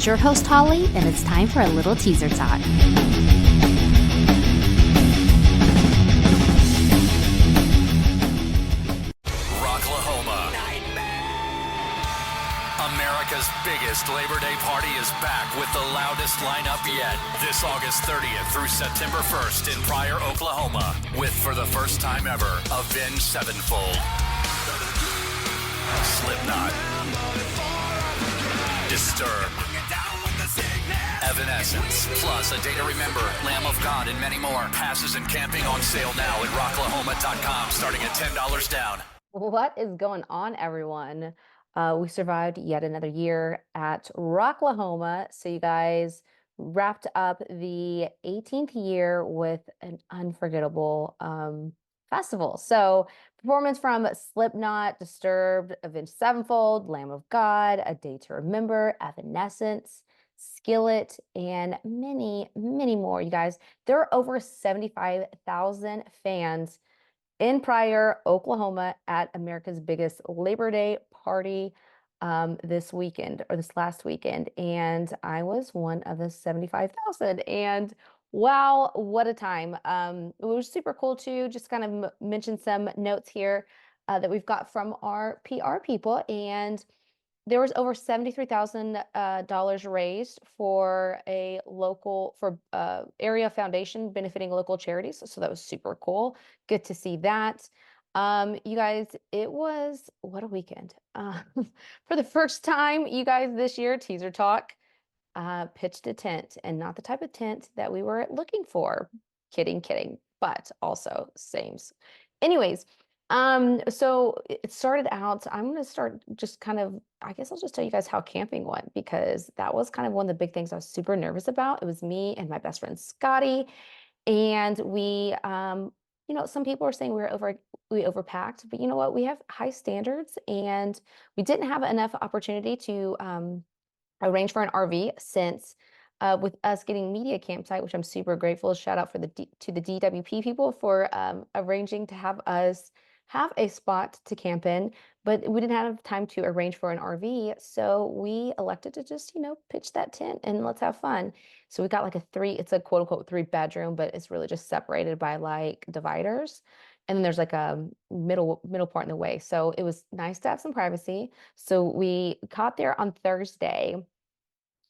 is your host, Hollie, and it's time for a little teaser talk. Rocklahoma. America's biggest Labor Day party is back with the loudest lineup yet. This August 30th through September 1st in Pryor, Oklahoma, with, for the first time ever, Avenged Sevenfold, Slipknot, Disturbed, Evanescence, plus A Day to Remember, Lamb of God, and many more. Passes and camping on sale now at rocklahoma.com, starting at $10 down. What is going on, everyone? We survived yet another year at Rocklahoma. So you guys wrapped up the 18th year with an unforgettable festival. So performance from Slipknot, Disturbed, Avenged Sevenfold, Lamb of God, A Day to Remember, Evanescence, Skillet, and many, many more. You guys, there are over 75,000 fans in Pryor, Oklahoma, at America's biggest Labor Day party this weekend, or this last weekend. And I was one of the 75,000. And wow, what a time. It was super cool too. Just kind of mention some notes here that we've got from our PR people. And there was over $73,000 raised for a local, Area Foundation benefiting local charities. So that was super cool. Good to see that. You guys, it was, what a weekend. For the first time, you guys, this year, Teaser Talk pitched a tent, and not the type of tent that we were looking for. Kidding, but also sames. Anyways, so it started out, I'm going to start just kind of, I guess I'll just tell you guys how camping went, because that was kind of one of the big things I was super nervous about. It was me and my best friend Scotty, and we, some people are saying we overpacked, but you know what? We have high standards, and we didn't have enough opportunity to arrange for an RV since with us getting media campsite, which I'm super grateful. Shout out to the DWP people for arranging to have us have a spot to camp in, but we didn't have time to arrange for an RV. So we elected to just, pitch that tent and let's have fun. So we got like it's a quote unquote 3-bedroom, but it's really just separated by like dividers. And then there's like a middle part in the way. So it was nice to have some privacy. So we got there on Thursday.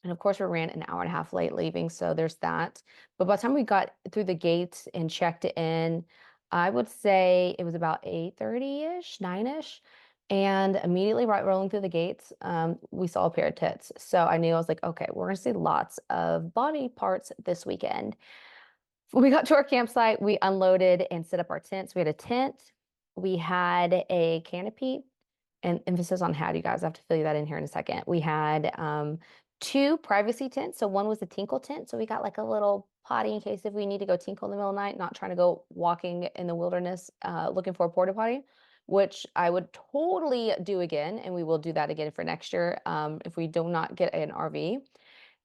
And of course, we ran an hour and a half late leaving. So there's that. But by the time we got through the gates and checked in, I would say it was about 8:30-ish, 9-ish. And immediately right rolling through the gates, we saw a pair of tits. So I knew, I was like, okay, we're going to see lots of body parts this weekend. When we got to our campsite, we unloaded and set up our tents. We had a tent. We had a canopy, and emphasis on had, you guys. I have to fill you that in here in a second. We had 2 privacy tents. So one was a tinkle tent. So we got like a little potty in case if we need to go tinkle in the middle of the night, not trying to go walking in the wilderness looking for a porta potty, which I would totally do again. And we will do that again for next year if we do not get an RV.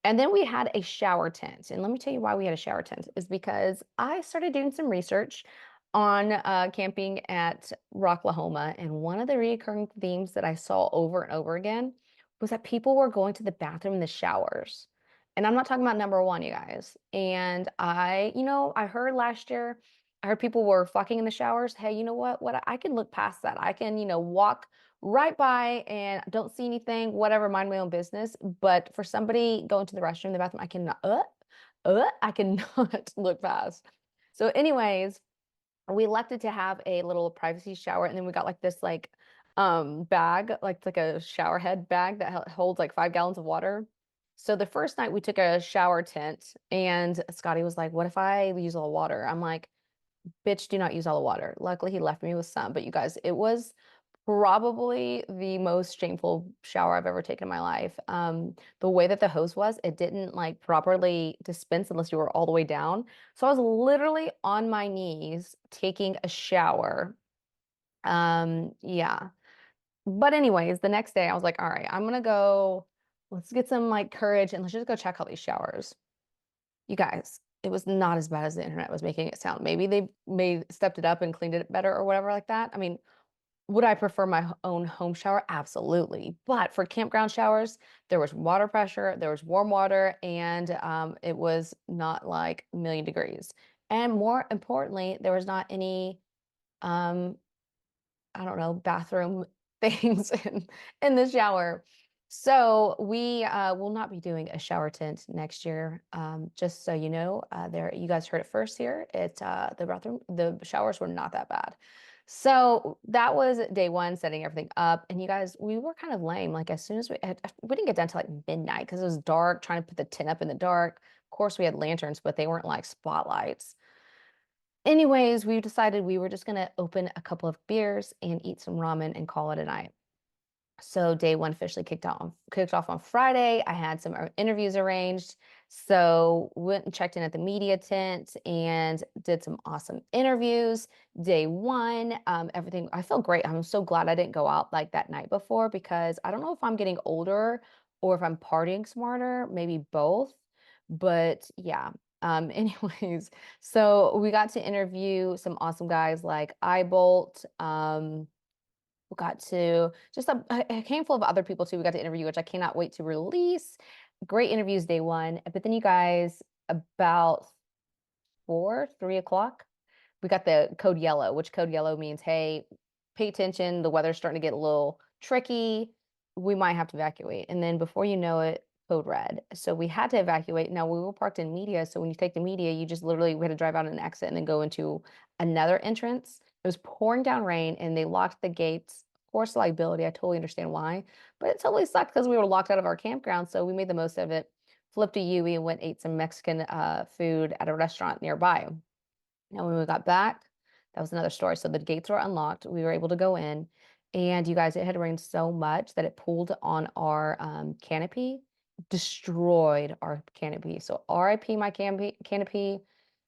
And then we had a shower tent. And let me tell you why we had a shower tent is because I started doing some research on camping at Rocklahoma. And one of the recurring themes that I saw over and over again was that people were going to the bathroom in the showers. And I'm not talking about number one, you guys. And I heard last year, I heard people were fucking in the showers. Hey, you know what? I can look past that. I can, walk right by and don't see anything, whatever, mind my own business. But for somebody going to the restroom, the bathroom, I cannot, I cannot look past. So anyways, we elected to have a little privacy shower, and then we got like this bag, like a shower head bag that holds like 5 gallons of water. So the first night we took a shower tent, and Scotty was like, what if I use all the water? I'm like, bitch, do not use all the water. Luckily he left me with some, but you guys, it was probably the most shameful shower I've ever taken in my life. The way that the hose was, it didn't like properly dispense unless you were all the way down. So I was literally on my knees taking a shower. Yeah. But anyways, the next day I was like, all right, I'm gonna go, let's get some like courage and let's just go check all these showers. You guys, it was not as bad as the internet was making it sound. Maybe they stepped it up and cleaned it better or whatever like that. I mean, Would I prefer my own home shower? Absolutely. But for campground showers, there was water pressure, there was warm water, and it was not like a million degrees. And more importantly, there was not any um, I don't know, bathroom things in the shower. So we will not be doing a shower tent next year. Just so you know, there you guys heard it first here. The showers were not that bad. So that was day one, setting everything up. And you guys, we were kind of lame. Like as soon as we didn't get done till like midnight because it was dark, trying to put the tent up in the dark. Of course, we had lanterns, but they weren't like spotlights. Anyways, we decided we were just gonna open a couple of beers and eat some ramen and call it a night. So day one officially kicked off on Friday. I had some interviews arranged. So went and checked in at the media tent and did some awesome interviews. Day one, everything, I feel great. I'm so glad I didn't go out like that night before because I don't know if I'm getting older or if I'm partying smarter, maybe both. But yeah. Anyways, so we got to interview some awesome guys like Eyebolt, we got to just a handful of other people too. We got to interview, which I cannot wait to release. Great interviews day one. But then you guys, about 3 o'clock, we got the code yellow, which code yellow means, hey, pay attention. The weather's starting to get a little tricky. We might have to evacuate. And then before you know it, code red. So we had to evacuate. Now we were parked in media. So when you take the media, you just literally, we had to drive out an exit and then go into another entrance. It was pouring down rain and they locked the gates. Of course, liability. I totally understand why, but it totally sucked because we were locked out of our campground. So we made the most of it, flipped a U-turn and went ate some Mexican food at a restaurant nearby. Now, when we got back, that was another story. So the gates were unlocked. We were able to go in. And you guys, it had rained so much that it pulled on our canopy, destroyed our canopy. So RIP my canopy.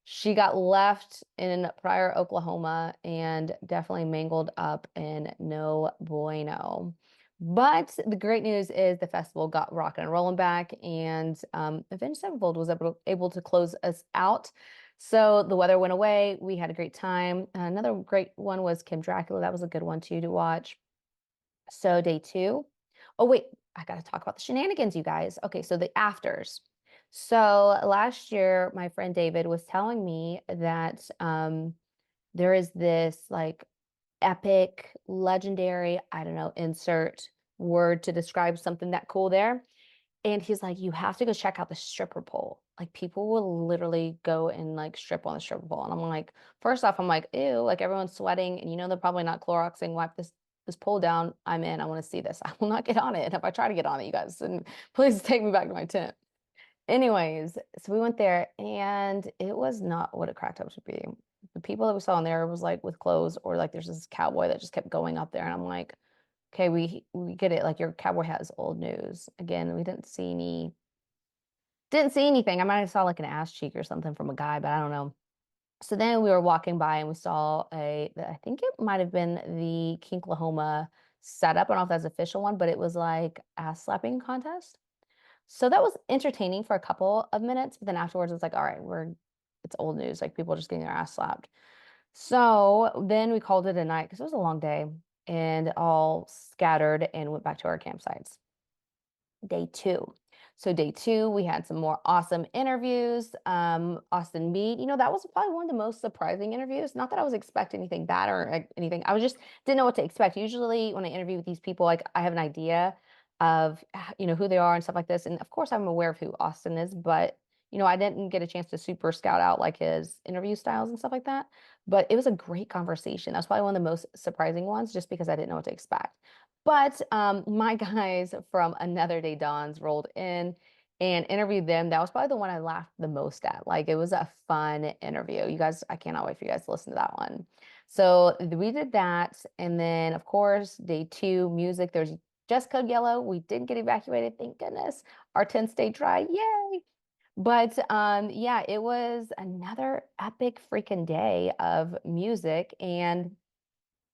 She got left in Pryor, Oklahoma, and definitely mangled up in no bueno. But the great news is the festival got rocking and rolling back, and Avenged Sevenfold was able to close us out. So the weather went away. We had a great time. Another great one was Kim Dracula. That was a good one too to watch. So day two. Oh, wait, I got to talk about the shenanigans, you guys. Okay, so the afters. So last year, my friend David was telling me that there is this like epic, legendary, I don't know, insert word to describe something that cool there. And he's like, you have to go check out the stripper pole. Like people will literally go and like strip on the stripper pole. And I'm like, first off, I'm like, ew, like everyone's sweating and you know they're probably not Cloroxing, wipe this pole down. I'm in. I want to see this. I will not get on it. And if I try to get on it, you guys, and please take me back to my tent. Anyways, so we went there and it was not what it cracked up to be. The people that we saw in there was like with clothes or like there's this cowboy that just kept going up there. And I'm like, okay, we get it. Like your cowboy has old news. Again, we didn't see anything. I might have saw like an ass cheek or something from a guy, but I don't know. So then we were walking by and we saw I think it might have been the Kinklahoma setup. I don't know if that's an official one, but it was like ass slapping contest. So that was entertaining for a couple of minutes, but then afterwards it's like, all right, it's old news, like people just getting their ass slapped. So then we called it a night because it was a long day and all scattered and went back to our campsites. Day two. So day two, we had some more awesome interviews. Austin Mead, that was probably one of the most surprising interviews. Not that I was expecting anything bad or like, anything. I was just didn't know what to expect. Usually when I interview with these people, like I have an idea of who they are and stuff like this. And of course I'm aware of who Austin is, but I didn't get a chance to super scout out like his interview styles and stuff like that. But it was a great conversation. That's probably one of the most surprising ones just because I didn't know what to expect. But my guys from Another Day Dawns rolled in and interviewed them. That was probably the one I laughed the most at. Like it was a fun interview. You guys, I cannot wait for you guys to listen to that one. So we did that. And then, of course, day two, music. There's just Code Yellow. We didn't get evacuated, thank goodness. Our tent stayed dry. Yay. But yeah, it was another epic freaking day of music. And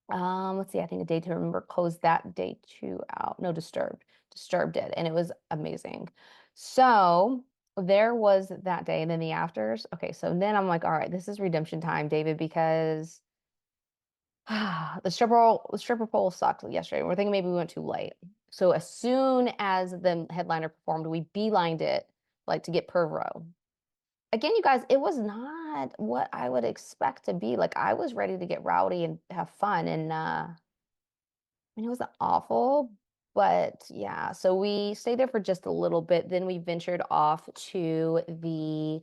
let's see, I think A Day to Remember closed that day two out. No, Disturbed. Disturbed did, and it was amazing. So there was that day, and then the afters. Okay, so then I'm like, all right, this is redemption time, David, because The stripper pole sucked yesterday. We're thinking maybe we went too late. So as soon as the headliner performed, we beelined it like to get perv row. Again, you guys, it was not what I would expect to be. Like I was ready to get rowdy and have fun, and mean, it wasn't awful, but yeah. So we stayed there for just a little bit. Then we ventured off to the,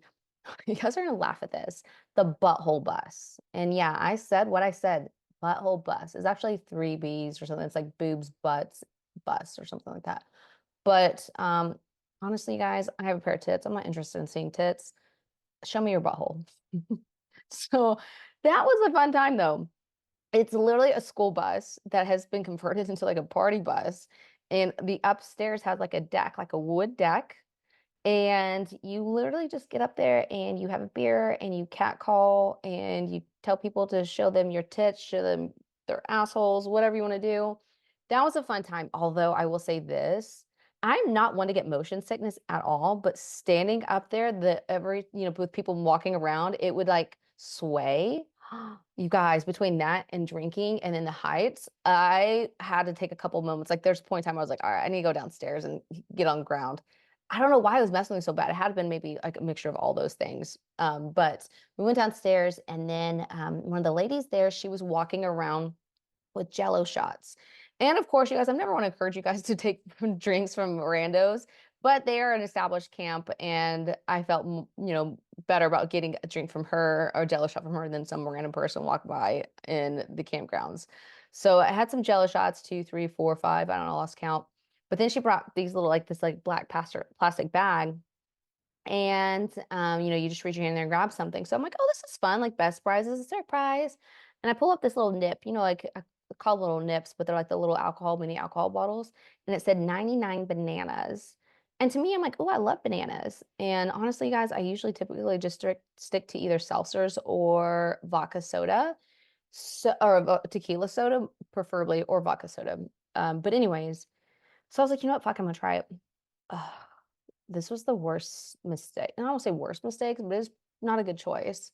you guys are gonna laugh at this, the butthole bus. And yeah, I said what I said. Butthole bus is actually three B's or something. It's like boobs, butts, bus or something like that. But honestly, guys, I have a pair of tits. I'm not interested in seeing tits. Show me your butthole. So that was a fun time though. It's literally a school bus that has been converted into like a party bus. And the upstairs has like a deck, like a wood deck. And you literally just get up there and you have a beer and you catcall and you tell people to show them your tits, show them their assholes, whatever you want to do. That was a fun time. Although I will say this, I'm not one to get motion sickness at all, but standing up there, with people walking around, it would like sway. You guys, between that and drinking and in the heights, I had to take a couple moments. Like there's a point in time I was like, all right, I need to go downstairs and get on the ground. I don't know why it was messing with me so bad. It had been maybe like a mixture of all those things. But we went downstairs and then one of the ladies there, she was walking around with Jello shots. And of course, you guys, I never want to encourage you guys to take drinks from randos, but they are an established camp, and I felt, better about getting a drink from her or a Jello shot from her than some random person walk by in the campgrounds. So I had some Jello shots, two, three, four, five, I don't know, lost count. But then she brought these little like this like black plastic bag, and you just reach your hand in there and grab something. So I'm like, oh, this is fun. Like best prize is a surprise. And I pull up this little nip, like I call little nips, but they're like the little mini alcohol bottles. And it said 99 bananas. And to me, I'm like, oh, I love bananas. And honestly, guys, I usually typically just stick to either seltzers or vodka soda. So, or tequila soda, preferably, or vodka soda. But anyways, so I was like, you know what? Fuck, I'm gonna try it. Ugh, this was the worst mistake. And I don't say worst mistakes, but it's not a good choice.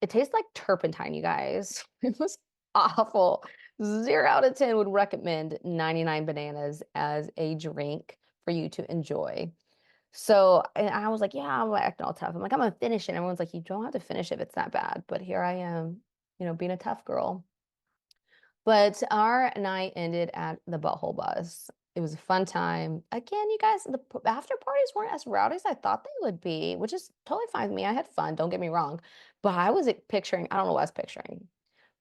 It tastes like turpentine, you guys. It was awful. 0 out of 10 would recommend 99 bananas as a drink for you to enjoy. So, and I was like, yeah, I'm acting all tough. I'm like, I'm gonna finish it. And everyone's like, you don't have to finish it if it's that bad. But here I am, being a tough girl. But our night ended at the Butthole Bus. It was a fun time. Again, you guys, the after parties weren't as rowdy as I thought they would be, which is totally fine with me. I had fun, don't get me wrong. But I was picturing, I don't know what I was picturing,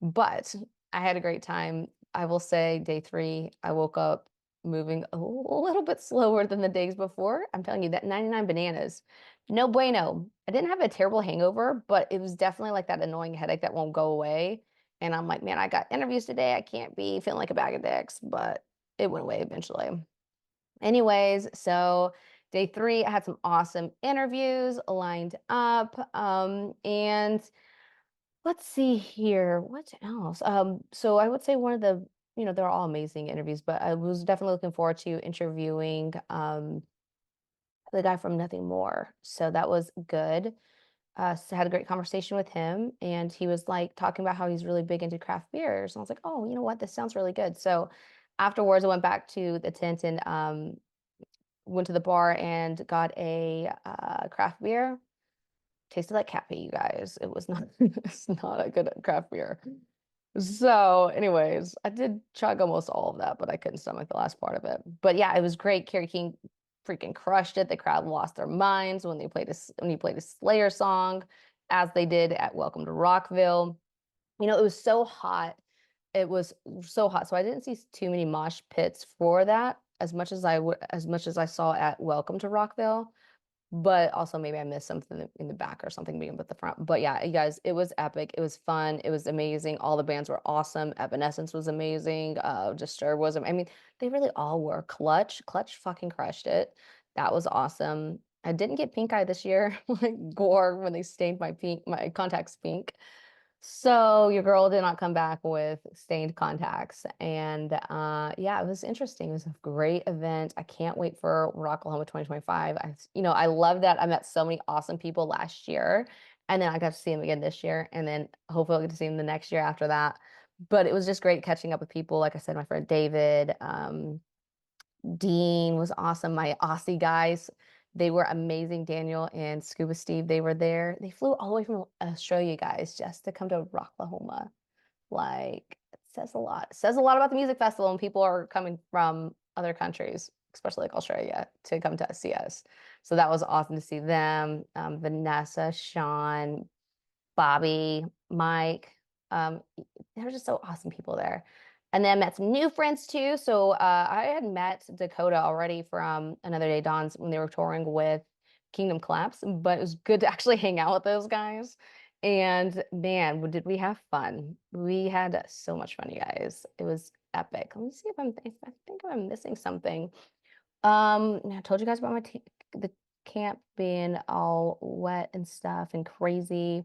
but I had a great time. I will say day 3, I woke up moving a little bit slower than the days before. I'm telling you that 99 bananas, no bueno. I didn't have a terrible hangover, but it was definitely like that annoying headache that won't go away. And I'm like, man, I got interviews today. I can't be feeling like a bag of dicks, but it went away eventually. Anyways, so day 3, I had some awesome interviews lined up. And let's see here, what else? So I would say one of the, they're all amazing interviews, but I was definitely looking forward to interviewing the guy from Nothing More. So that was good. So had a great conversation with him, and he was like talking about how he's really big into craft beers. And I was like, oh, you know what? This sounds really good. So afterwards, I went back to the tent and went to the bar and got a craft beer. Tasted like cat pee, you guys. It was not, it's not a good craft beer. So, anyways, I did chug almost all of that, but I couldn't stomach the last part of it. But yeah, it was great. Kerry King freaking crushed it. The crowd lost their minds when he played a Slayer song, as they did at Welcome to Rockville. It was so hot. It was so hot. So I didn't see too many mosh pits for that as much as I saw at Welcome to Rockville. But also maybe I missed something in the back or something being with the front. But yeah, you guys, it was epic. It was fun. It was amazing. All the bands were awesome. Evanescence was amazing. Disturbed was, I mean, they really all were. Clutch fucking crushed it. That was awesome. I didn't get pink eye this year, like gore when they stained my contacts pink. So your girl did not come back with stained contacts. And yeah, it was interesting. It was a great event. I can't wait for Rocklahoma 2025. I love that I met so many awesome people last year. And then I got to see them again this year. And then hopefully I'll get to see them the next year after that. But it was just great catching up with people. Like I said, my friend David, Dean was awesome. My Aussie guys, they were amazing. Daniel and Scuba Steve, they were there. They flew all the way from Australia, guys, just to come to Rocklahoma. Like, it says a lot. It says a lot about the music festival, and people are coming from other countries, especially like Australia, to come to see us. So that was awesome to see them. Vanessa, Sean, Bobby, Mike. They're just so awesome people there. And then I met some new friends too. So I had met Dakota already from Another Day Dawns when they were touring with Kingdom Collapse, but it was good to actually hang out with those guys. And man, did we have fun. We had so much fun, you guys. It was epic. Let me see if I think I'm missing something. I told you guys about the camp being all wet and stuff and crazy.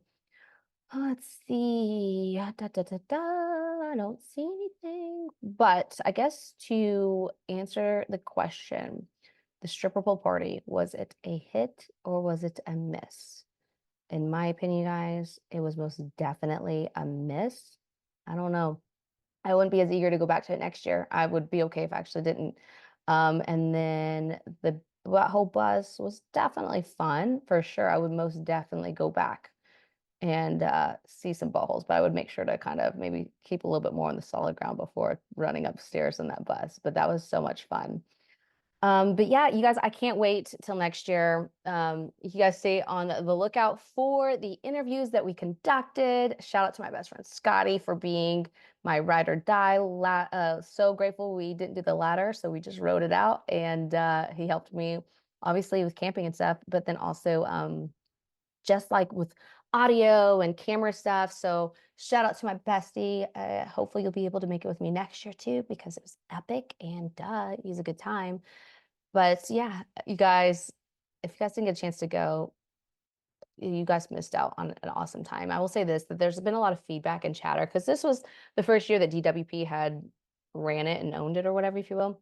Let's see. Da, da, da, da. I don't see anything. But I guess to answer the question, the stripper pole party, was it a hit or was it a miss? In my opinion, guys, it was most definitely a miss. I don't know. I wouldn't be as eager to go back to it next year. I would be okay if I actually didn't. And then the whole bus was definitely fun for sure. I would most definitely go back and see some buttholes, but I would make sure to kind of maybe keep a little bit more on the solid ground before running upstairs in that bus. But that was so much fun. But yeah, you guys, I can't wait till next year. You guys stay on the lookout for the interviews that we conducted. Shout out to my best friend Scotty for being my ride or die. So grateful we didn't do the ladder, so we just wrote it out, and he helped me obviously with camping and stuff, but then also just like with audio and camera stuff. So shout out to my bestie. Hopefully you'll be able to make it with me next year too, because it was epic and it was a good time. But yeah, you guys, if you guys didn't get a chance to go, you guys missed out on an awesome time. I will say this, that there's been a lot of feedback and chatter because this was the first year that DWP had ran it and owned it or whatever, if you will.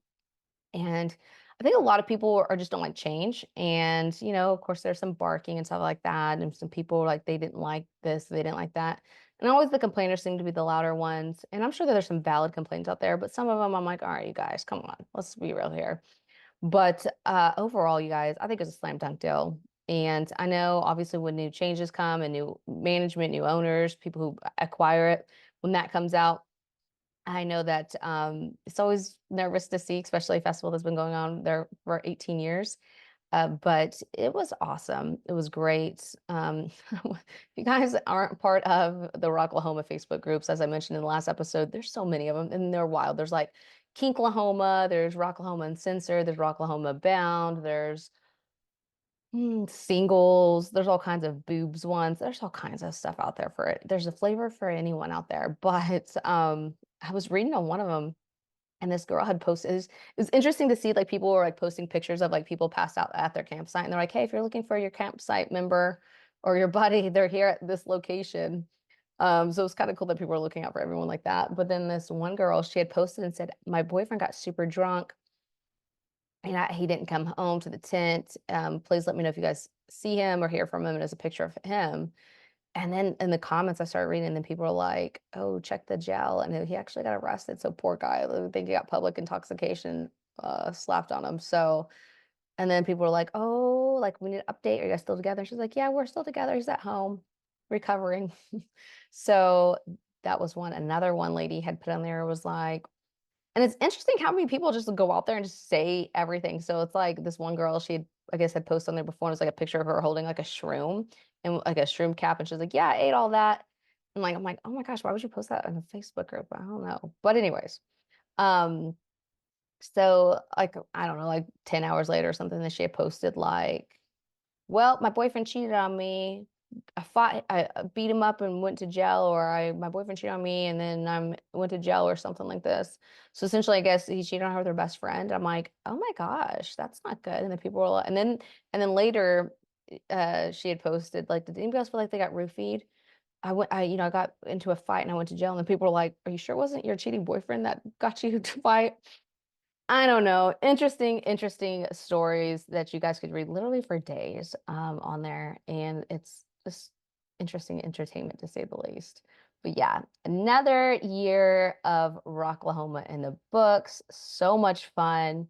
And I think a lot of people are just don't like change. And, of course, there's some barking and stuff like that. And some people like they didn't like this, they didn't like that. And always the complainers seem to be the louder ones. And I'm sure that there's some valid complaints out there, but some of them I'm like, all right, you guys, come on, let's be real here. But overall, you guys, I think it's a slam dunk deal. And I know obviously when new changes come and new management, new owners, people who acquire it, when that comes out, I know that it's always nervous to see, especially a festival that's been going on there for 18 years. But it was awesome. It was great. If you guys aren't part of the Rocklahoma Facebook groups, as I mentioned in the last episode, there's so many of them and they're wild. There's like Kinklahoma, there's Rocklahoma Uncensored, there's Rocklahoma Bound, there's singles, there's all kinds of boobs ones. There's all kinds of stuff out there for it. There's a flavor for anyone out there. But I was reading on one of them and this girl had posted it was interesting to see like people were like posting pictures of like people passed out at their campsite and they're like, hey, if you're looking for your campsite member or your buddy, they're here at this location. So it's kind of cool that people were looking out for everyone like that. But then this one girl, she had posted and said, my boyfriend got super drunk and he didn't come home to the tent. Please let me know if you guys see him or hear from him. And there's a picture of him. And then in the comments, I started reading, and then people were like, oh, check the jail. And he actually got arrested. So poor guy. I think he got public intoxication slapped on him. So, and then people were like, oh, like we need an update. Are you guys still together? And she's like, yeah, we're still together. He's at home recovering. So that was one. Another one lady had put on there was like, and it's interesting how many people just go out there and just say everything. So it's like this one girl, she had, I guess, had posted on there before, and it was like a picture of her holding like a shroom and like a shroom cap. And she's like, yeah, I ate all that. And like, I'm like, oh my gosh, why would you post that in a Facebook group? I don't know. But anyways, um, so like, I don't know, like 10 hours later or something that she had posted like, well, my boyfriend cheated on me. I beat him up and went to jail, or my boyfriend cheated on me and then I went to jail or something like this. So essentially, I guess he cheated on her with her best friend. I'm like, oh my gosh, that's not good. And then people were like, and then later, she had posted like, did anybody else feel like they got roofied? I got into a fight and I went to jail, and then people were like, are you sure it wasn't your cheating boyfriend that got you to fight? I don't know. Interesting stories that you guys could read literally for days on there. And it's just interesting entertainment to say the least. But yeah, another year of Rocklahoma in the books. So much fun.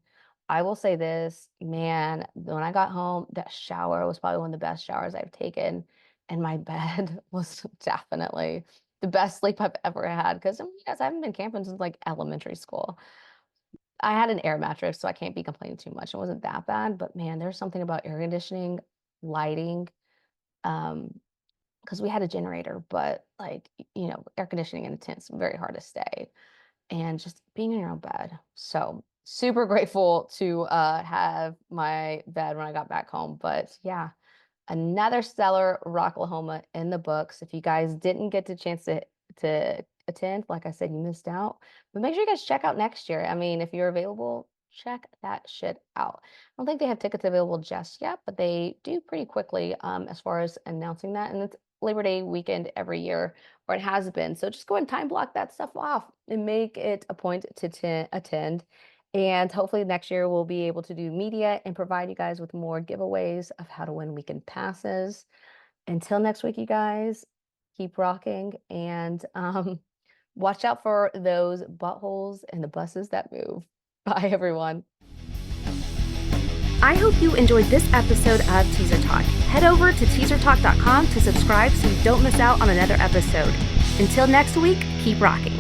I will say this, man, when I got home, that shower was probably one of the best showers I've taken. And my bed was definitely the best sleep I've ever had. Because, yes, I haven't been camping since like elementary school. I had an air mattress, so I can't be complaining too much. It wasn't that bad. But man, there's something about air conditioning, lighting. Because we had a generator, but like, air conditioning in a tent's very hard to stay. And just being in your own bed. So super grateful to have my bed when I got back home. But yeah, another stellar Rocklahoma in the books. If you guys didn't get the chance to attend, like I said, you missed out. But make sure you guys check out next year. I mean, if you're available, check that shit out. I don't think they have tickets available just yet, but they do pretty quickly as far as announcing that. And it's Labor Day weekend every year, or it has been. So just go and time block that stuff off and make it a point to attend. And hopefully next year we'll be able to do media and provide you guys with more giveaways of how to win weekend passes. Until next week, you guys, keep rocking and watch out for those buttholes and the buses that move. Bye, everyone. I hope you enjoyed this episode of Teaser Talk. Head over to teasertalk.com to subscribe so you don't miss out on another episode. Until next week, keep rocking.